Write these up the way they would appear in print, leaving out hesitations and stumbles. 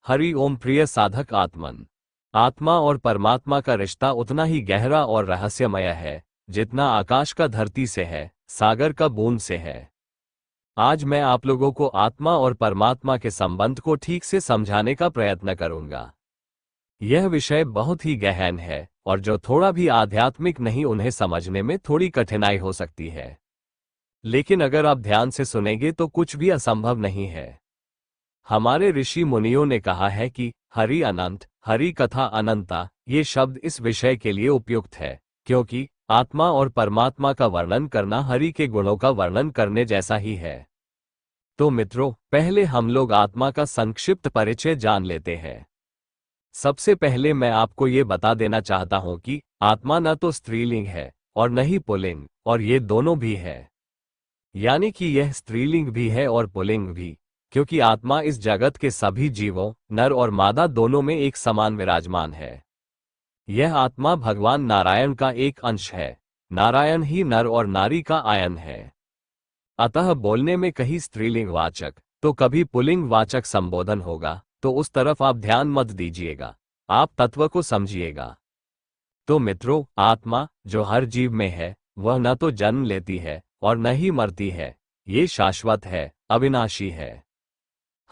हरि ओम। प्रिय साधक आत्मन, आत्मा और परमात्मा का रिश्ता उतना ही गहरा और रहस्यमय है जितना आकाश का धरती से है, सागर का बूंद से है। आज मैं आप लोगों को आत्मा और परमात्मा के संबंध को ठीक से समझाने का प्रयत्न करूंगा। यह विषय बहुत ही गहन है और जो थोड़ा भी आध्यात्मिक नहीं उन्हें समझने में थोड़ी कठिनाई हो सकती है, लेकिन अगर आप ध्यान से सुनेंगे तो कुछ भी असंभव नहीं है। हमारे ऋषि मुनियों ने कहा है कि हरि अनंत, हरि कथा अनंता, ये शब्द इस विषय के लिए उपयुक्त है क्योंकि आत्मा और परमात्मा का वर्णन करना हरि के गुणों का वर्णन करने जैसा ही है। तो मित्रों, पहले हम लोग आत्मा का संक्षिप्त परिचय जान लेते हैं। सबसे पहले मैं आपको ये बता देना चाहता हूं कि आत्मा न तो स्त्रीलिंग है और न ही पुल्लिंग, और ये दोनों भी है। यानी कि यह स्त्रीलिंग भी है और पुल्लिंग भी, क्योंकि आत्मा इस जगत के सभी जीवों, नर और मादा दोनों में एक समान विराजमान है। यह आत्मा भगवान नारायण का एक अंश है। नारायण ही नर और नारी का आयन है। अतः बोलने में कहीं स्त्रीलिंग वाचक तो कभी पुल्लिंग वाचक संबोधन होगा तो उस तरफ आप ध्यान मत दीजिएगा, आप तत्व को समझिएगा। तो मित्रों, आत्मा जो हर जीव में है वह न तो जन्म लेती है और न ही मरती है। ये शाश्वत है, अविनाशी है।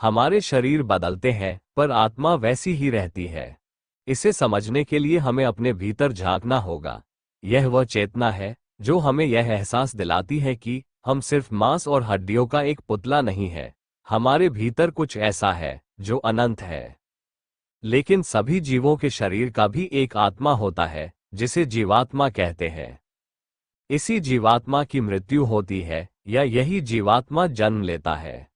हमारे शरीर बदलते हैं पर आत्मा वैसी ही रहती है। इसे समझने के लिए हमें अपने भीतर झांकना होगा। यह वह चेतना है जो हमें यह एहसास दिलाती है कि हम सिर्फ मांस और हड्डियों का एक पुतला नहीं है। हमारे भीतर कुछ ऐसा है जो अनंत है। लेकिन सभी जीवों के शरीर का भी एक आत्मा होता है जिसे जीवात्मा कहते हैं। इसी जीवात्मा की मृत्यु होती है या यही जीवात्मा जन्म लेता है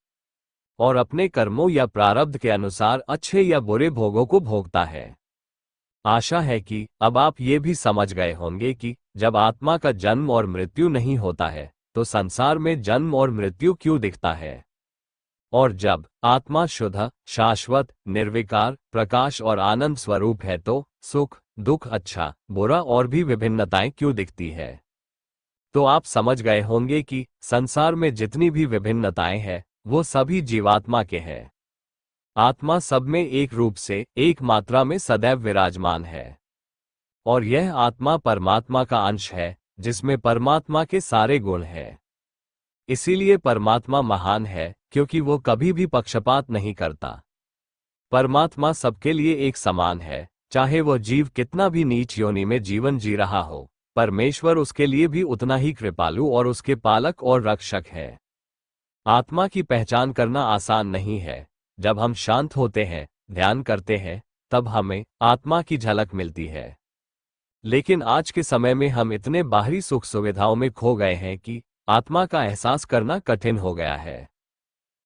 और अपने कर्मों या प्रारब्ध के अनुसार अच्छे या बुरे भोगों को भोगता है। आशा है कि अब आप ये भी समझ गए होंगे कि जब आत्मा का जन्म और मृत्यु नहीं होता है तो संसार में जन्म और मृत्यु क्यों दिखता है, और जब आत्मा शुद्ध, शाश्वत, निर्विकार, प्रकाश और आनंद स्वरूप है तो सुख, दुख, अच्छा, बुरा और भी विभिन्नताएं क्यों दिखती है। तो आप समझ गए होंगे कि संसार में जितनी भी विभिन्नताएं हैं वो सभी जीवात्मा के हैं। आत्मा सब में एक रूप से, एक मात्रा में सदैव विराजमान है और यह आत्मा परमात्मा का अंश है जिसमें परमात्मा के सारे गुण हैं। इसीलिए परमात्मा महान है क्योंकि वो कभी भी पक्षपात नहीं करता। परमात्मा सबके लिए एक समान है, चाहे वह जीव कितना भी नीच योनि में जीवन जी रहा हो। परमेश्वर उसके लिए भी उतना ही कृपालु और उसके पालक और रक्षक है। आत्मा की पहचान करना आसान नहीं है। जब हम शांत होते हैं, ध्यान करते हैं, तब हमें आत्मा की झलक मिलती है। लेकिन आज के समय में हम इतने बाहरी सुख सुविधाओं में खो गए हैं कि आत्मा का एहसास करना कठिन हो गया है।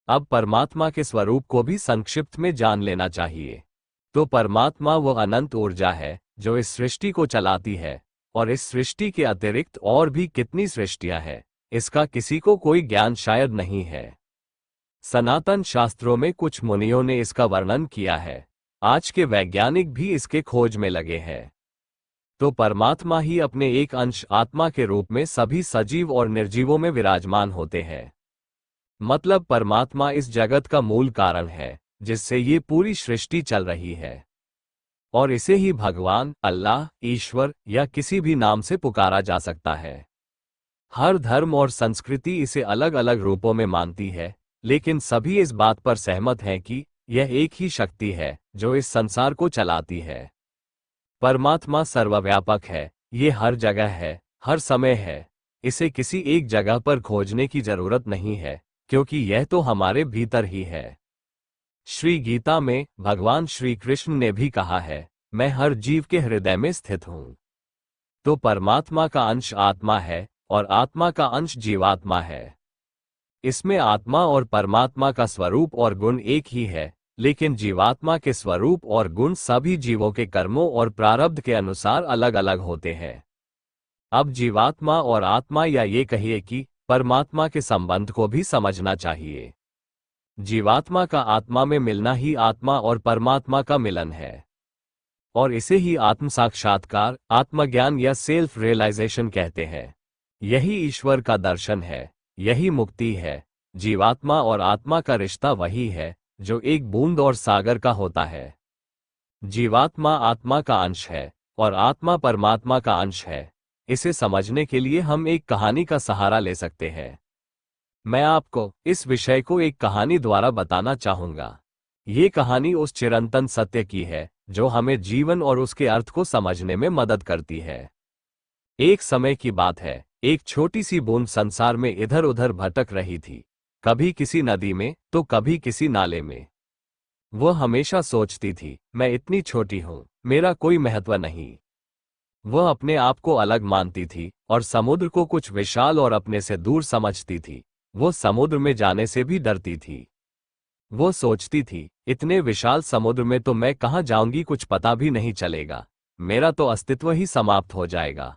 अब परमात्मा के स्वरूप को भी संक्षिप्त में जान लेना चाहिए। तो परमात्मा वो अनंत ऊर्जा है जो इस सृष्टि को चलाती है, और इस सृष्टि के अतिरिक्त और भी कितनी सृष्टियां हैं इसका किसी को कोई ज्ञान शायद नहीं है। सनातन शास्त्रों में कुछ मुनियों ने इसका वर्णन किया है। आज के वैज्ञानिक भी इसके खोज में लगे हैं। तो परमात्मा ही अपने एक अंश आत्मा के रूप में सभी सजीव और निर्जीवों में विराजमान होते हैं। मतलब परमात्मा इस जगत का मूल कारण है जिससे ये पूरी सृष्टि चल रही है, और इसे ही भगवान, अल्लाह, ईश्वर या किसी भी नाम से पुकारा जा सकता है। हर धर्म और संस्कृति इसे अलग अलग रूपों में मानती है, लेकिन सभी इस बात पर सहमत हैं कि यह एक ही शक्ति है जो इस संसार को चलाती है। परमात्मा सर्वव्यापक है, ये हर जगह है, हर समय है। इसे किसी एक जगह पर खोजने की जरूरत नहीं है क्योंकि यह तो हमारे भीतर ही है। श्री गीता में भगवान श्री कृष्ण ने भी कहा है, मैं हर जीव के हृदय में स्थित हूं। तो परमात्मा का अंश आत्मा है और आत्मा का अंश जीवात्मा है। इसमें आत्मा और परमात्मा का स्वरूप और गुण एक ही है, लेकिन जीवात्मा के स्वरूप और गुण सभी जीवों के कर्मों और प्रारब्ध के अनुसार अलग अलग होते हैं। अब जीवात्मा और आत्मा, या ये कहिए कि परमात्मा के संबंध को भी समझना चाहिए। जीवात्मा का आत्मा में मिलना ही आत्मा और परमात्मा का मिलन है, और इसे ही आत्म साक्षात्कार, आत्मज्ञान या सेल्फ रियलाइजेशन कहते हैं। यही ईश्वर का दर्शन है, यही मुक्ति है। जीवात्मा और आत्मा का रिश्ता वही है जो एक बूंद और सागर का होता है। जीवात्मा आत्मा का अंश है और आत्मा परमात्मा का अंश है। इसे समझने के लिए हम एक कहानी का सहारा ले सकते हैं। मैं आपको इस विषय को एक कहानी द्वारा बताना चाहूंगा। ये कहानी उस चिरंतन सत्य की है जो हमें जीवन और उसके अर्थ को समझने में मदद करती है। एक समय की बात है, एक छोटी सी बूंद संसार में इधर उधर भटक रही थी, कभी किसी नदी में तो कभी किसी नाले में। वह हमेशा सोचती थी, मैं इतनी छोटी हूं, मेरा कोई महत्व नहीं। वह अपने आप को अलग मानती थी और समुद्र को कुछ विशाल और अपने से दूर समझती थी। वो समुद्र में जाने से भी डरती थी। वो सोचती थी, इतने विशाल समुद्र में तो मैं कहाँ जाऊंगी, कुछ पता भी नहीं चलेगा, मेरा तो अस्तित्व ही समाप्त हो जाएगा।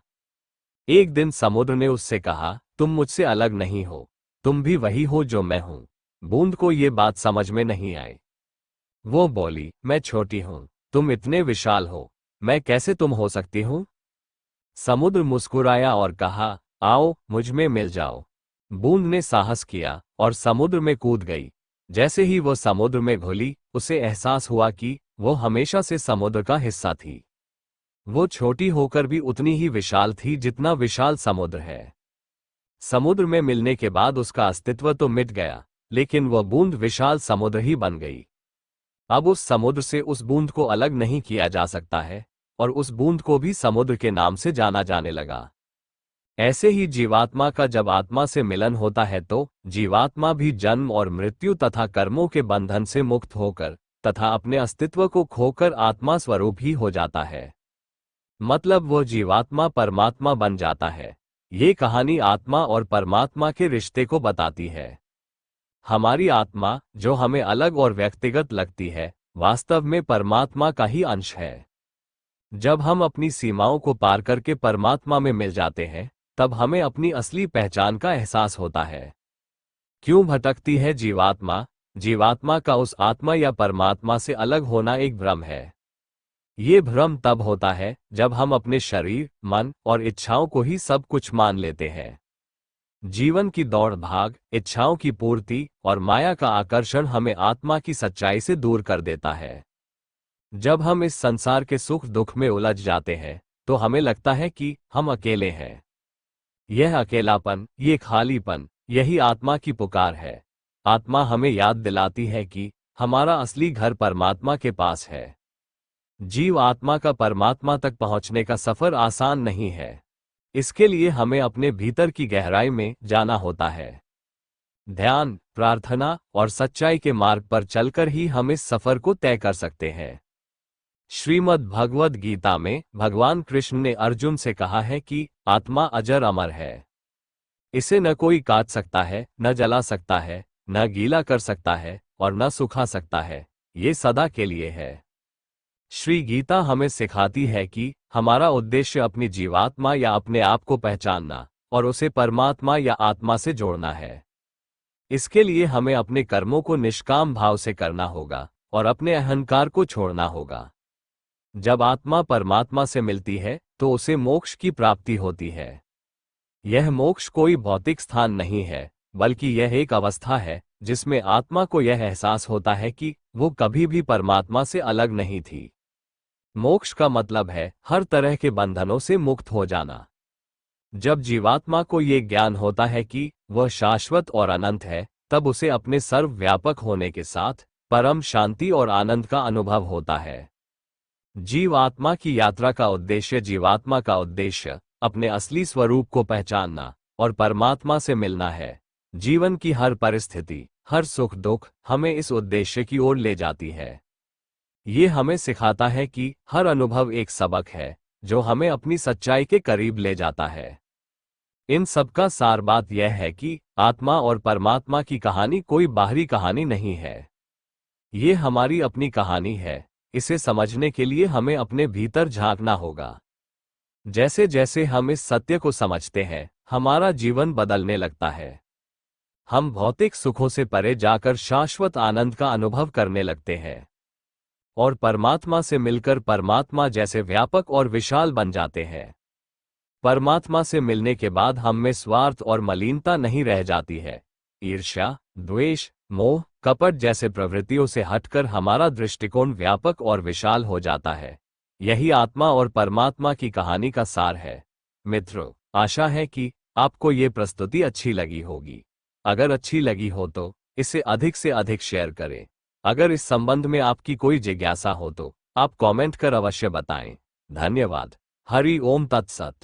एक दिन समुद्र ने उससे कहा, तुम मुझसे अलग नहीं हो, तुम भी वही हो जो मैं हूं। बूंद को ये बात समझ में नहीं आई। वो बोली, मैं छोटी हूं, तुम इतने विशाल हो, मैं कैसे तुम हो सकती हूं? समुद्र मुस्कुराया और कहा, आओ मुझ में मिल जाओ। बूंद ने साहस किया और समुद्र में कूद गई। जैसे ही वो समुद्र में घुली, उसे एहसास हुआ कि वो हमेशा से समुद्र का हिस्सा थी। वो छोटी होकर भी उतनी ही विशाल थी जितना विशाल समुद्र है। समुद्र में मिलने के बाद उसका अस्तित्व तो मिट गया, लेकिन वह बूंद विशाल समुद्र ही बन गई। अब उस समुद्र से उस बूंद को अलग नहीं किया जा सकता है और उस बूंद को भी समुद्र के नाम से जाना जाने लगा। ऐसे ही जीवात्मा का जब आत्मा से मिलन होता है तो जीवात्मा भी जन्म और मृत्यु तथा कर्मों के बंधन से मुक्त होकर तथा अपने अस्तित्व को खोकर आत्मा स्वरूप ही हो जाता है। मतलब वो जीवात्मा परमात्मा बन जाता है। ये कहानी आत्मा और परमात्मा के रिश्ते को बताती है। हमारी आत्मा, जो हमें अलग और व्यक्तिगत लगती है, वास्तव में परमात्मा का ही अंश है। जब हम अपनी सीमाओं को पार करके परमात्मा में मिल जाते हैं, तब हमें अपनी असली पहचान का एहसास होता है। क्यों भटकती है जीवात्मा? जीवात्मा का उस आत्मा या परमात्मा से अलग होना एक भ्रम है। ये भ्रम तब होता है जब हम अपने शरीर, मन और इच्छाओं को ही सब कुछ मान लेते हैं। जीवन की दौड़ भाग, इच्छाओं की पूर्ति और माया का आकर्षण हमें आत्मा की सच्चाई से दूर कर देता है। जब हम इस संसार के सुख दुख में उलझ जाते हैं, तो हमें लगता है कि हम अकेले हैं। यह अकेलापन, ये खालीपन, यही आत्मा की पुकार है। आत्मा हमें याद दिलाती है कि हमारा असली घर परमात्मा के पास है। जीव आत्मा का परमात्मा तक पहुंचने का सफर आसान नहीं है। इसके लिए हमें अपने भीतर की गहराई में जाना होता है। ध्यान, प्रार्थना और सच्चाई के मार्ग पर चलकर ही हम इस सफर को तय कर सकते हैं। श्रीमद् भगवद गीता में भगवान कृष्ण ने अर्जुन से कहा है कि आत्मा अजर अमर है। इसे न कोई काट सकता है, न जला सकता है, न गीला कर सकता है और न सुखा सकता है। ये सदा के लिए है। श्री गीता हमें सिखाती है कि हमारा उद्देश्य अपनी जीवात्मा या अपने आप को पहचानना और उसे परमात्मा या आत्मा से जोड़ना है। इसके लिए हमें अपने कर्मों को निष्काम भाव से करना होगा और अपने अहंकार को छोड़ना होगा। जब आत्मा परमात्मा से मिलती है तो उसे मोक्ष की प्राप्ति होती है। यह मोक्ष कोई भौतिक स्थान नहीं है, बल्कि यह एक अवस्था है जिसमें आत्मा को यह एहसास होता है कि वो कभी भी परमात्मा से अलग नहीं थी। मोक्ष का मतलब है हर तरह के बंधनों से मुक्त हो जाना। जब जीवात्मा को ये ज्ञान होता है कि वह शाश्वत और अनंत है, तब उसे अपने सर्वव्यापक होने के साथ परम शांति और आनंद का अनुभव होता है। जीवात्मा की यात्रा का उद्देश्य, जीवात्मा का उद्देश्य अपने असली स्वरूप को पहचानना और परमात्मा से मिलना है। जीवन की हर परिस्थिति, हर सुख दुख हमें इस उद्देश्य की ओर ले जाती है। ये हमें सिखाता है कि हर अनुभव एक सबक है जो हमें अपनी सच्चाई के करीब ले जाता है। इन सब का सार बात यह है कि आत्मा और परमात्मा की कहानी कोई बाहरी कहानी नहीं है। ये हमारी अपनी कहानी है। इसे समझने के लिए हमें अपने भीतर झांकना होगा। जैसे जैसे हम इस सत्य को समझते हैं, हमारा जीवन बदलने लगता है। हम भौतिक सुखों से परे जाकर शाश्वत आनंद का अनुभव करने लगते हैं और परमात्मा से मिलकर परमात्मा जैसे व्यापक और विशाल बन जाते हैं। परमात्मा से मिलने के बाद हम में स्वार्थ और मलिनता नहीं रह जाती है। ईर्ष्या, द्वेष, मोह, कपट जैसे प्रवृत्तियों से हटकर हमारा दृष्टिकोण व्यापक और विशाल हो जाता है। यही आत्मा और परमात्मा की कहानी का सार है। मित्रों, आशा है कि आपको ये प्रस्तुति अच्छी लगी होगी। अगर अच्छी लगी हो तो इसे अधिक से अधिक शेयर करें। अगर इस संबंध में आपकी कोई जिज्ञासा हो तो आप कमेंट कर अवश्य बताएं। धन्यवाद। हरि ओम तत्सत।